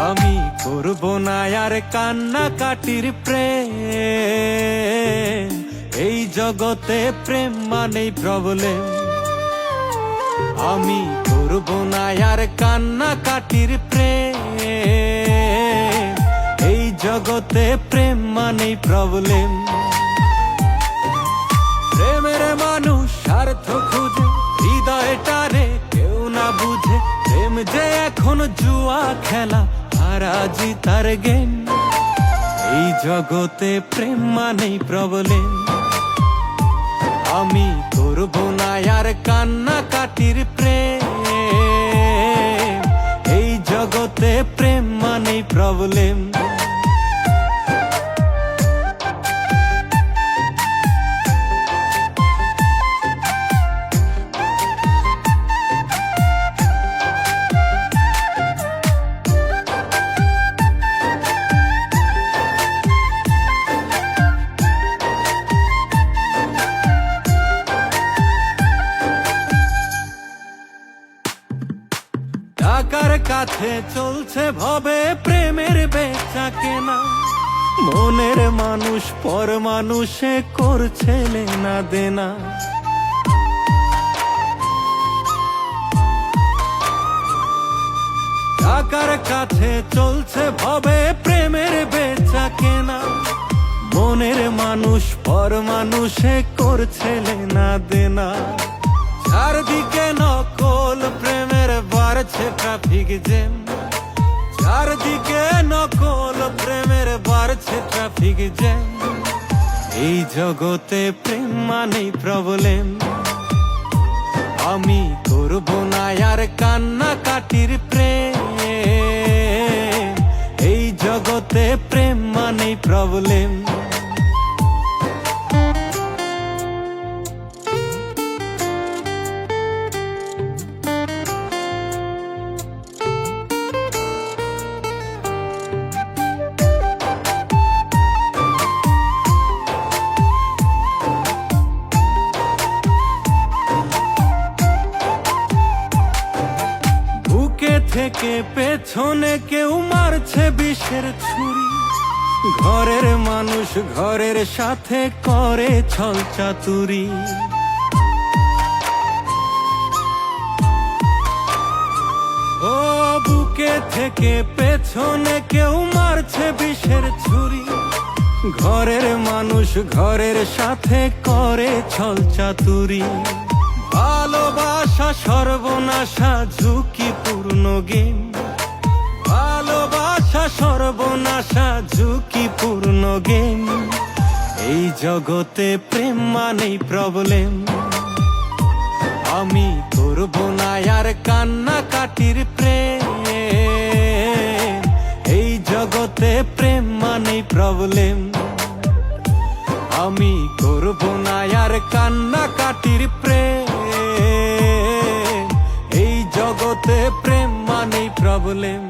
আমি করব না আর কান্নাকাটির প্রেম, এই জগতে প্রেম মানেই প্রবলেম। আমি করব না আর কান্নাকাটির প্রেম, এই জগতে প্রেম মানেই প্রবলেম। প্রেমের মানুষ স্বার্থ খুঁজে, হৃদয়টারে কেউ না বুঝে। প্রেম যে এখন জুয়া খেলা, হারা জিতার গেম। এই জগতে প্রেম মানেই প্রবলেম। আমি করব না আর কান্নাকাটির প্রেম, এই জগতে প্রেম মানেই প্রবলেম। টাকার কাছে চলছে ভবে প্রেমের বেচা কেনা, মনের মানুষ পর মানুষে করছে লেনা দেনা। টাকার কাছে চলছে ভবে প্রেমের বেচা কেনা, মনের মানুষ পর মানুষে করছে লেনা দেনা। চারদিকে নকল প্রেমের বাড়ছে ট্রাফিক জ্যাম, চারদিকে নকল প্রেমের বাড়ছে ট্রাফিক জ্যাম। এই জগতে প্রেম মানেই প্রবলেম। আমি করব না আর কান্নাকাটির প্রেম, এই জগতে প্রেম মানেই প্রবলেম। থেকে পেছনে কেউ মারছে বিষের ছুরি, ঘরের মানুষ ঘরের সাথে করে ছল চাতুরি। ও বুকে থেকে পেছনে কেউ মারছে বিষের ছুরি, ঘরের মানুষ ঘরের সাথে করে ছল চাতুরি। ভালোবাসা সর্বনাশা ঝুঁকিপূর্ণ গেম, ভালোবাসা সর্বনাশা ঝুঁকিপূর্ণ গেম। এই জগতে প্রেম মানেই প্রবলেম। আমি করব না আর কান্নাকাটির প্রেম, এই জগতে প্রেম মানেই প্রবলেম। আমি করব না আর কান্নাকাটির প্রেম, এই জগতে প্রেম মানেই প্রবলেম।